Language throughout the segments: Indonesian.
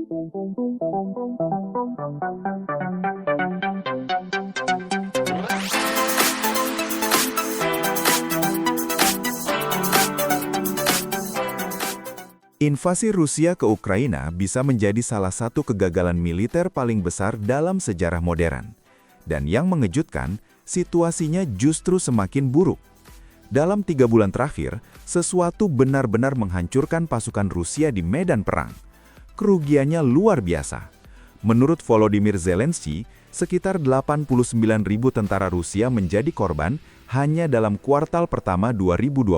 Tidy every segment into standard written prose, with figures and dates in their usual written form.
Invasi Rusia ke Ukraina bisa menjadi salah satu kegagalan militer paling besar dalam sejarah modern. Dan yang mengejutkan, situasinya justru semakin buruk. Dalam 3 bulan terakhir, sesuatu benar-benar menghancurkan pasukan Rusia di medan perang. Kerugiannya luar biasa. Menurut Volodymyr Zelensky, sekitar 89.000 tentara Rusia menjadi korban hanya dalam kuartal pertama 2026.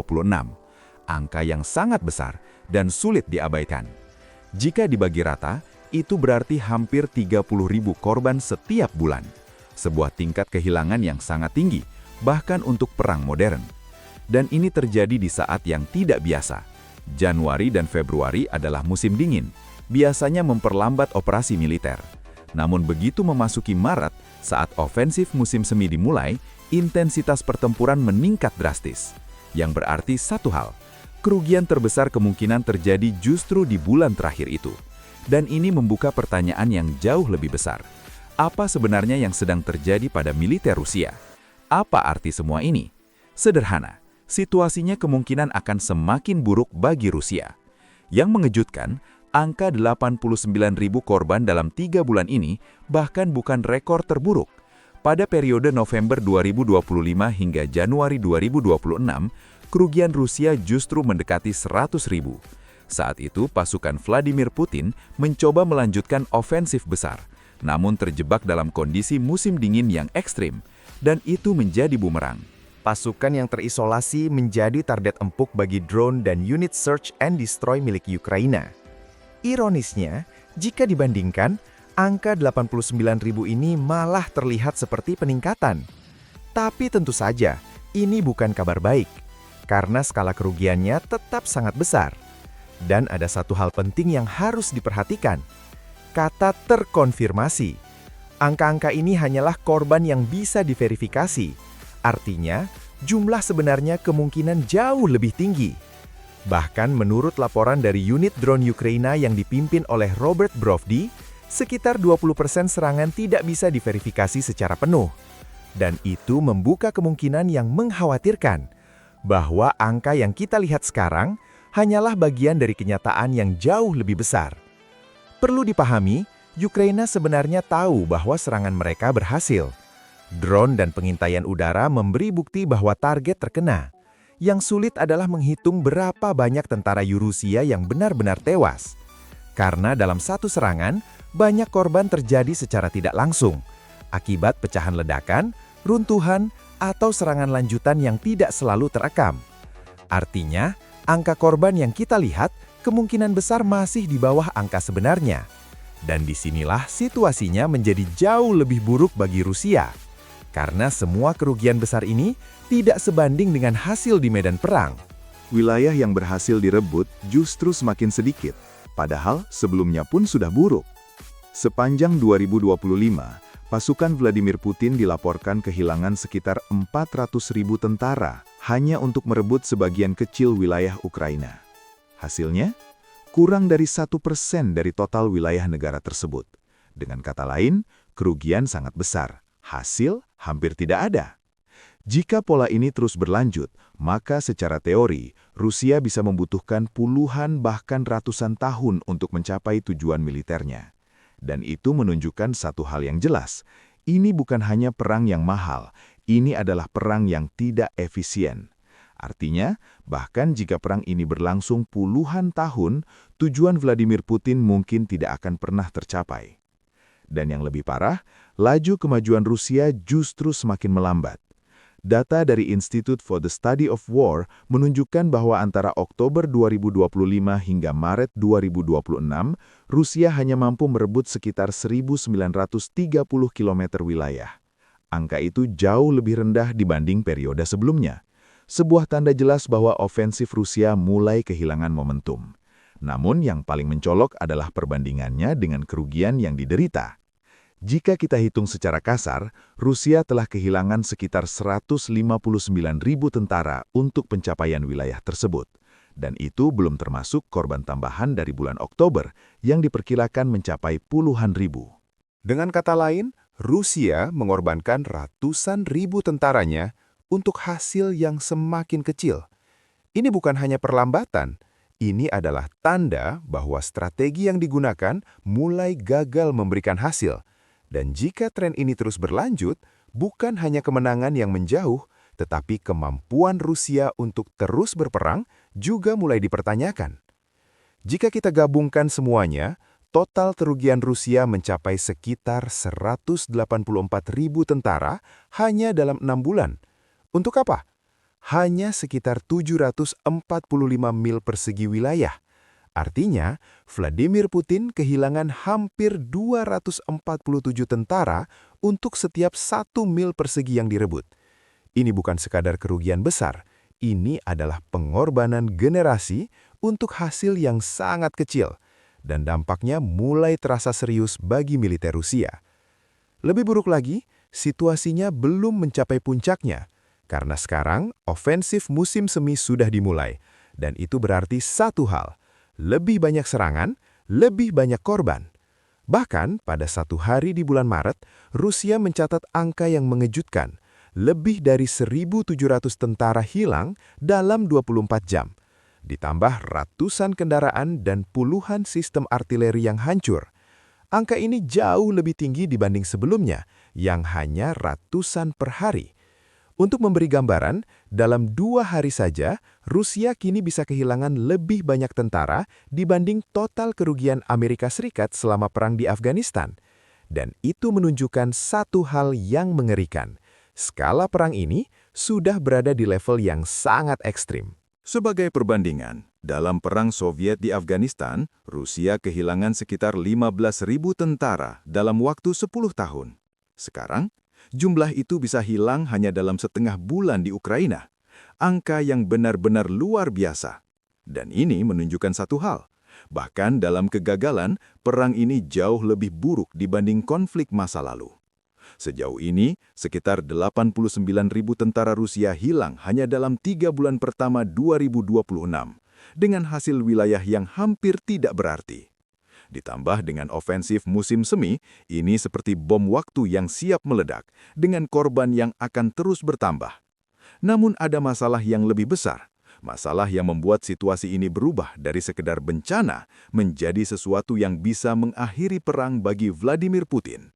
Angka yang sangat besar dan sulit diabaikan. Jika dibagi rata, itu berarti hampir 30.000 korban setiap bulan. Sebuah tingkat kehilangan yang sangat tinggi, bahkan untuk perang modern. Dan ini terjadi di saat yang tidak biasa. Januari dan Februari adalah musim dingin, biasanya memperlambat operasi militer. Namun begitu memasuki Maret, saat ofensif musim semi dimulai, intensitas pertempuran meningkat drastis. Yang berarti satu hal, kerugian terbesar kemungkinan terjadi justru di bulan terakhir itu. Dan ini membuka pertanyaan yang jauh lebih besar. Apa sebenarnya yang sedang terjadi pada militer Rusia? Apa arti semua ini? Sederhana, situasinya kemungkinan akan semakin buruk bagi Rusia. Yang mengejutkan, angka 89.000 korban dalam 3 bulan ini bahkan bukan rekor terburuk. Pada periode November 2025 hingga Januari 2026, kerugian Rusia justru mendekati 100.000. Saat itu, pasukan Vladimir Putin mencoba melanjutkan ofensif besar, namun terjebak dalam kondisi musim dingin yang ekstrim, dan itu menjadi bumerang. Pasukan yang terisolasi menjadi target empuk bagi drone dan unit search and destroy milik Ukraina. Ironisnya, jika dibandingkan, angka 89.000 ini malah terlihat seperti peningkatan. Tapi tentu saja, ini bukan kabar baik, karena skala kerugiannya tetap sangat besar. Dan ada satu hal penting yang harus diperhatikan. Kata terkonfirmasi. Angka-angka ini hanyalah korban yang bisa diverifikasi. Artinya, jumlah sebenarnya kemungkinan jauh lebih tinggi. Bahkan menurut laporan dari unit drone Ukraina yang dipimpin oleh Robert Brovdi, sekitar 20% serangan tidak bisa diverifikasi secara penuh. Dan itu membuka kemungkinan yang mengkhawatirkan, bahwa angka yang kita lihat sekarang hanyalah bagian dari kenyataan yang jauh lebih besar. Perlu dipahami, Ukraina sebenarnya tahu bahwa serangan mereka berhasil. Drone dan pengintaian udara memberi bukti bahwa target terkena. Yang sulit adalah menghitung berapa banyak tentara Rusia yang benar-benar tewas. Karena dalam satu serangan, banyak korban terjadi secara tidak langsung, akibat pecahan ledakan, runtuhan, atau serangan lanjutan yang tidak selalu terekam. Artinya, angka korban yang kita lihat kemungkinan besar masih di bawah angka sebenarnya. Dan disinilah situasinya menjadi jauh lebih buruk bagi Rusia. Karena semua kerugian besar ini tidak sebanding dengan hasil di medan perang. Wilayah yang berhasil direbut justru semakin sedikit, padahal sebelumnya pun sudah buruk. Sepanjang 2025, pasukan Vladimir Putin dilaporkan kehilangan sekitar 400.000 tentara hanya untuk merebut sebagian kecil wilayah Ukraina. Hasilnya, kurang dari 1% dari total wilayah negara tersebut. Dengan kata lain, kerugian sangat besar, hasil hampir tidak ada. Jika pola ini terus berlanjut, maka secara teori, Rusia bisa membutuhkan puluhan bahkan ratusan tahun untuk mencapai tujuan militernya. Dan itu menunjukkan satu hal yang jelas, ini bukan hanya perang yang mahal, ini adalah perang yang tidak efisien. Artinya, bahkan jika perang ini berlangsung puluhan tahun, tujuan Vladimir Putin mungkin tidak akan pernah tercapai. Dan yang lebih parah, laju kemajuan Rusia justru semakin melambat. Data dari Institute for the Study of War menunjukkan bahwa antara Oktober 2025 hingga Maret 2026, Rusia hanya mampu merebut sekitar 1.930 km wilayah. Angka itu jauh lebih rendah dibanding periode sebelumnya. Sebuah tanda jelas bahwa ofensif Rusia mulai kehilangan momentum. Namun yang paling mencolok adalah perbandingannya dengan kerugian yang diderita. Jika kita hitung secara kasar, Rusia telah kehilangan sekitar 159.000 tentara untuk pencapaian wilayah tersebut. Dan itu belum termasuk korban tambahan dari bulan Oktober yang diperkirakan mencapai puluhan ribu. Dengan kata lain, Rusia mengorbankan ratusan ribu tentaranya untuk hasil yang semakin kecil. Ini bukan hanya perlambatan, ini adalah tanda bahwa strategi yang digunakan mulai gagal memberikan hasil. Dan jika tren ini terus berlanjut, bukan hanya kemenangan yang menjauh, tetapi kemampuan Rusia untuk terus berperang juga mulai dipertanyakan. Jika kita gabungkan semuanya, total kerugian Rusia mencapai sekitar 184.000 tentara hanya dalam 6 bulan. Untuk apa? Hanya sekitar 745 mil persegi wilayah. Artinya, Vladimir Putin kehilangan hampir 247 tentara untuk setiap 1 mil persegi yang direbut. Ini bukan sekadar kerugian besar, ini adalah pengorbanan generasi untuk hasil yang sangat kecil, dan dampaknya mulai terasa serius bagi militer Rusia. Lebih buruk lagi, situasinya belum mencapai puncaknya, karena sekarang ofensif musim semi sudah dimulai, dan itu berarti satu hal, lebih banyak serangan, lebih banyak korban. Bahkan pada satu hari di bulan Maret, Rusia mencatat angka yang mengejutkan, lebih dari 1.700 tentara hilang dalam 24 jam. Ditambah ratusan kendaraan dan puluhan sistem artileri yang hancur. Angka ini jauh lebih tinggi dibanding sebelumnya, yang hanya ratusan per hari. Untuk memberi gambaran, dalam 2 hari saja, Rusia kini bisa kehilangan lebih banyak tentara dibanding total kerugian Amerika Serikat selama perang di Afghanistan. Dan itu menunjukkan satu hal yang mengerikan. Skala perang ini sudah berada di level yang sangat ekstrim. Sebagai perbandingan, dalam Perang Soviet di Afghanistan, Rusia kehilangan sekitar 15.000 tentara dalam waktu 10 tahun. Sekarang, jumlah itu bisa hilang hanya dalam setengah bulan di Ukraina. Angka yang benar-benar luar biasa. Dan ini menunjukkan satu hal. Bahkan dalam kegagalan, perang ini jauh lebih buruk dibanding konflik masa lalu. Sejauh ini, sekitar 89.000 tentara Rusia hilang hanya dalam 3 bulan pertama 2026, dengan hasil wilayah yang hampir tidak berarti. Ditambah dengan ofensif musim semi, ini seperti bom waktu yang siap meledak, dengan korban yang akan terus bertambah. Namun ada masalah yang lebih besar, masalah yang membuat situasi ini berubah dari sekedar bencana menjadi sesuatu yang bisa mengakhiri perang bagi Vladimir Putin.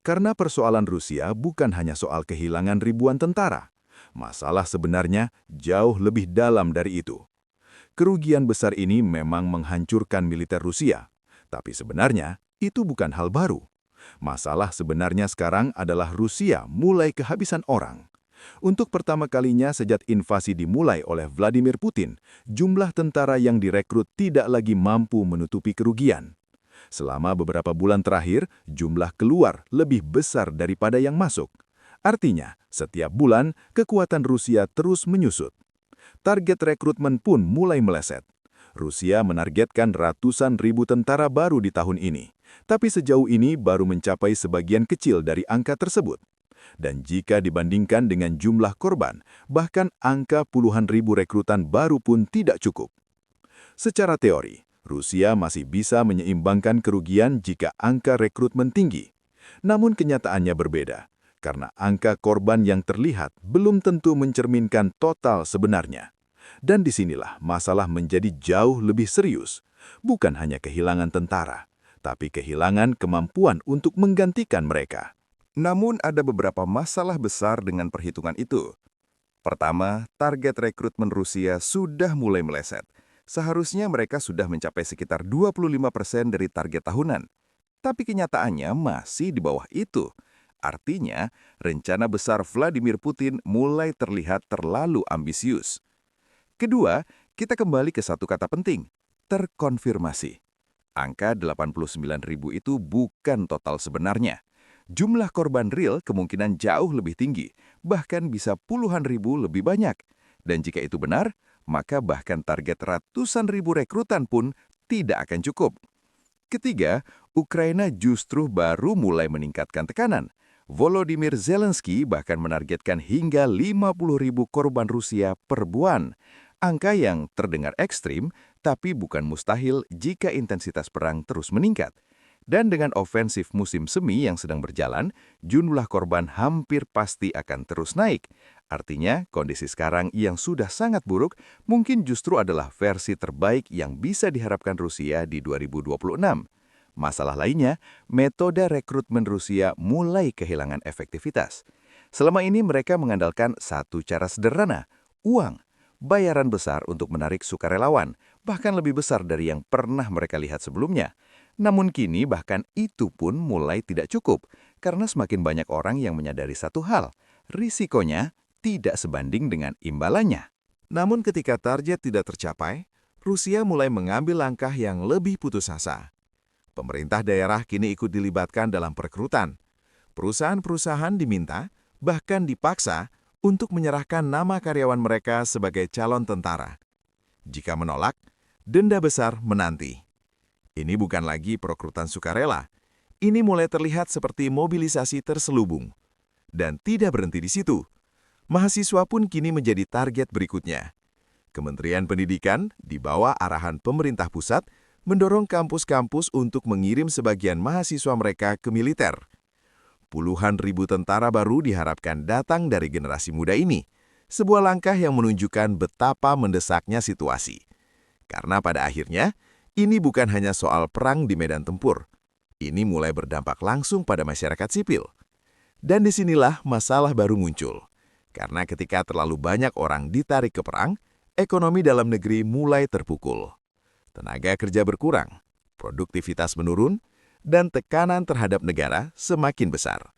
Karena persoalan Rusia bukan hanya soal kehilangan ribuan tentara. Masalah sebenarnya jauh lebih dalam dari itu. Kerugian besar ini memang menghancurkan militer Rusia, tapi sebenarnya itu bukan hal baru. Masalah sebenarnya sekarang adalah Rusia mulai kehabisan orang. Untuk pertama kalinya sejak invasi dimulai oleh Vladimir Putin, jumlah tentara yang direkrut tidak lagi mampu menutupi kerugian. Selama beberapa bulan terakhir, jumlah keluar lebih besar daripada yang masuk. Artinya, setiap bulan, kekuatan Rusia terus menyusut. Target rekrutmen pun mulai meleset. Rusia menargetkan ratusan ribu tentara baru di tahun ini, tapi sejauh ini baru mencapai sebagian kecil dari angka tersebut. Dan jika dibandingkan dengan jumlah korban, bahkan angka puluhan ribu rekrutan baru pun tidak cukup. Secara teori, Rusia masih bisa menyeimbangkan kerugian jika angka rekrutmen tinggi. Namun kenyataannya berbeda, karena angka korban yang terlihat belum tentu mencerminkan total sebenarnya. Dan disinilah masalah menjadi jauh lebih serius. Bukan hanya kehilangan tentara, tapi kehilangan kemampuan untuk menggantikan mereka. Namun ada beberapa masalah besar dengan perhitungan itu. Pertama, target rekrutmen Rusia sudah mulai meleset. Seharusnya mereka sudah mencapai sekitar 25% dari target tahunan. Tapi kenyataannya masih di bawah itu. Artinya, rencana besar Vladimir Putin mulai terlihat terlalu ambisius. Kedua, kita kembali ke satu kata penting, terkonfirmasi. Angka 89.000 itu bukan total sebenarnya. Jumlah korban real kemungkinan jauh lebih tinggi, bahkan bisa puluhan ribu lebih banyak. Dan jika itu benar, maka bahkan target ratusan ribu rekrutan pun tidak akan cukup. Ketiga, Ukraina justru baru mulai meningkatkan tekanan. Volodymyr Zelensky bahkan menargetkan hingga 50.000 korban Rusia per bulan. Angka yang terdengar ekstrim, tapi bukan mustahil jika intensitas perang terus meningkat. Dan dengan ofensif musim semi yang sedang berjalan, jumlah korban hampir pasti akan terus naik. Artinya, kondisi sekarang yang sudah sangat buruk mungkin justru adalah versi terbaik yang bisa diharapkan Rusia di 2026. Masalah lainnya, metode rekrutmen Rusia mulai kehilangan efektivitas. Selama ini mereka mengandalkan satu cara sederhana, uang. Bayaran besar untuk menarik sukarelawan, bahkan lebih besar dari yang pernah mereka lihat sebelumnya. Namun kini bahkan itu pun mulai tidak cukup, karena semakin banyak orang yang menyadari satu hal, risikonya tidak sebanding dengan imbalannya. Namun ketika target tidak tercapai, Rusia mulai mengambil langkah yang lebih putus asa. Pemerintah daerah kini ikut dilibatkan dalam perekrutan. Perusahaan-perusahaan diminta, bahkan dipaksa, untuk menyerahkan nama karyawan mereka sebagai calon tentara. Jika menolak, denda besar menanti. Ini bukan lagi perekrutan sukarela. Ini mulai terlihat seperti mobilisasi terselubung. Dan tidak berhenti di situ. Mahasiswa pun kini menjadi target berikutnya. Kementerian Pendidikan, di bawah arahan pemerintah pusat, mendorong kampus-kampus untuk mengirim sebagian mahasiswa mereka ke militer. Puluhan ribu tentara baru diharapkan datang dari generasi muda ini, sebuah langkah yang menunjukkan betapa mendesaknya situasi. Karena pada akhirnya, ini bukan hanya soal perang di medan tempur. Ini mulai berdampak langsung pada masyarakat sipil. Dan disinilah masalah baru muncul. Karena ketika terlalu banyak orang ditarik ke perang, ekonomi dalam negeri mulai terpukul. Tenaga kerja berkurang, produktivitas menurun, dan tekanan terhadap negara semakin besar.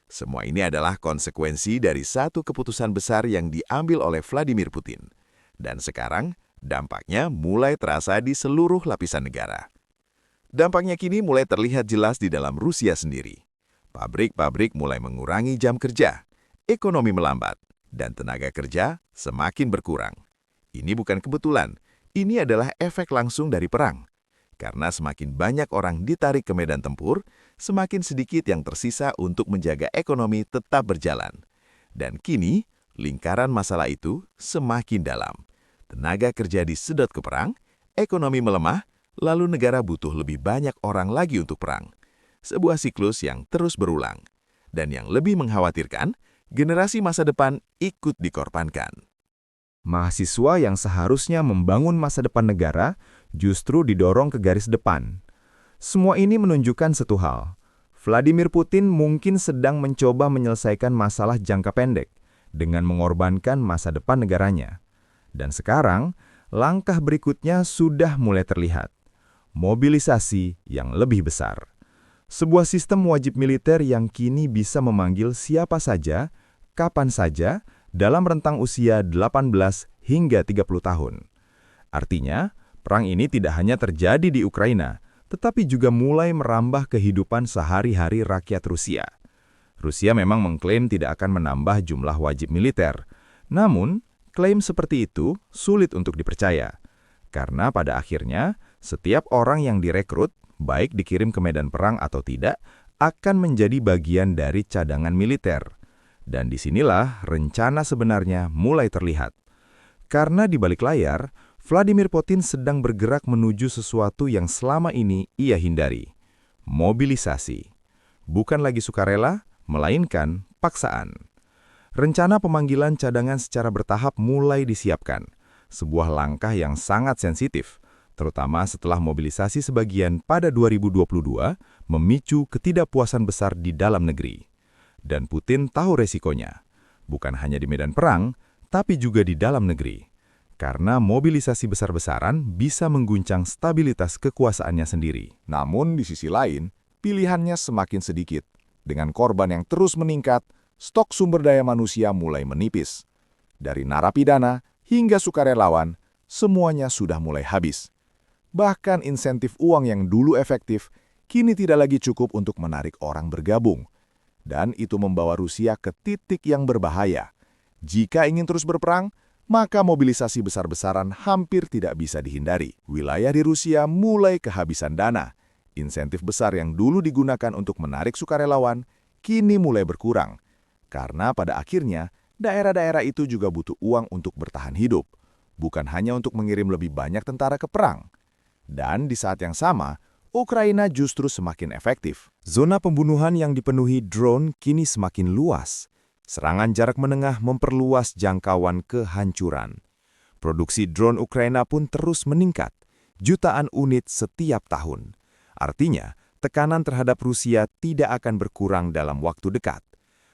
Semua ini adalah konsekuensi dari satu keputusan besar yang diambil oleh Vladimir Putin. Dan sekarang, dampaknya mulai terasa di seluruh lapisan negara. Dampaknya kini mulai terlihat jelas di dalam Rusia sendiri. Pabrik-pabrik mulai mengurangi jam kerja, ekonomi melambat, dan tenaga kerja semakin berkurang. Ini bukan kebetulan, ini adalah efek langsung dari perang. Karena semakin banyak orang ditarik ke medan tempur, semakin sedikit yang tersisa untuk menjaga ekonomi tetap berjalan. Dan kini, lingkaran masalah itu semakin dalam. Tenaga kerja disedot ke perang, ekonomi melemah, lalu negara butuh lebih banyak orang lagi untuk perang. Sebuah siklus yang terus berulang. Dan yang lebih mengkhawatirkan, generasi masa depan ikut dikorbankan. Mahasiswa yang seharusnya membangun masa depan negara justru didorong ke garis depan. Semua ini menunjukkan satu hal. Vladimir Putin mungkin sedang mencoba menyelesaikan masalah jangka pendek dengan mengorbankan masa depan negaranya. Dan sekarang, langkah berikutnya sudah mulai terlihat. Mobilisasi yang lebih besar. Sebuah sistem wajib militer yang kini bisa memanggil siapa saja, kapan saja, dalam rentang usia 18 hingga 30 tahun. Artinya, perang ini tidak hanya terjadi di Ukraina, tetapi juga mulai merambah kehidupan sehari-hari rakyat Rusia. Rusia memang mengklaim tidak akan menambah jumlah wajib militer. Namun, klaim seperti itu sulit untuk dipercaya. Karena pada akhirnya, setiap orang yang direkrut, baik dikirim ke medan perang atau tidak, akan menjadi bagian dari cadangan militer. Dan disinilah rencana sebenarnya mulai terlihat. Karena di balik layar, Vladimir Putin sedang bergerak menuju sesuatu yang selama ini ia hindari. Mobilisasi. Bukan lagi sukarela, melainkan paksaan. Rencana pemanggilan cadangan secara bertahap mulai disiapkan. Sebuah langkah yang sangat sensitif, terutama setelah mobilisasi sebagian pada 2022 memicu ketidakpuasan besar di dalam negeri. Dan Putin tahu resikonya, bukan hanya di medan perang, tapi juga di dalam negeri. Karena mobilisasi besar-besaran bisa mengguncang stabilitas kekuasaannya sendiri. Namun di sisi lain, pilihannya semakin sedikit. Dengan korban yang terus meningkat, stok sumber daya manusia mulai menipis. Dari narapidana hingga sukarelawan, semuanya sudah mulai habis. Bahkan insentif uang yang dulu efektif, kini tidak lagi cukup untuk menarik orang bergabung. Dan itu membawa Rusia ke titik yang berbahaya. Jika ingin terus berperang, maka mobilisasi besar-besaran hampir tidak bisa dihindari. Wilayah di Rusia mulai kehabisan dana. Insentif besar yang dulu digunakan untuk menarik sukarelawan, kini mulai berkurang. Karena pada akhirnya, daerah-daerah itu juga butuh uang untuk bertahan hidup. bukan hanya untuk mengirim lebih banyak tentara ke perang. Dan di saat yang sama, Ukraina justru semakin efektif. Zona pembunuhan yang dipenuhi drone kini semakin luas. Serangan jarak menengah memperluas jangkauan kehancuran. Produksi drone Ukraina pun terus meningkat, jutaan unit setiap tahun. Artinya, tekanan terhadap Rusia tidak akan berkurang dalam waktu dekat.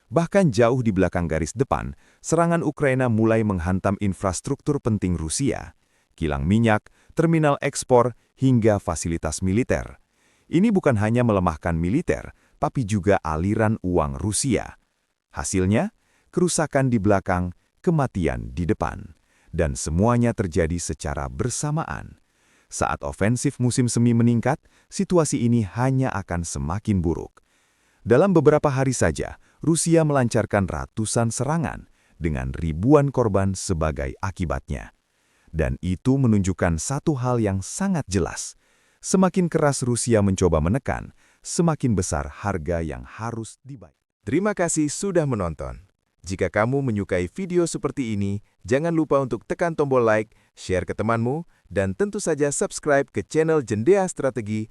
Bahkan jauh di belakang garis depan, serangan Ukraina mulai menghantam infrastruktur penting Rusia. Kilang minyak, terminal ekspor, hingga fasilitas militer. Ini bukan hanya melemahkan militer, tapi juga aliran uang Rusia. Hasilnya, kerusakan di belakang, kematian di depan. Dan semuanya terjadi secara bersamaan. Saat ofensif musim semi meningkat, situasi ini hanya akan semakin buruk. Dalam beberapa hari saja, Rusia melancarkan ratusan serangan dengan ribuan korban sebagai akibatnya. Dan itu menunjukkan satu hal yang sangat jelas. Semakin keras Rusia mencoba menekan, semakin besar harga yang harus dibayar. Terima kasih sudah menonton. Jika kamu menyukai video seperti ini, jangan lupa untuk tekan tombol like, share ke temanmu, dan tentu saja subscribe ke channel Jendela Strategi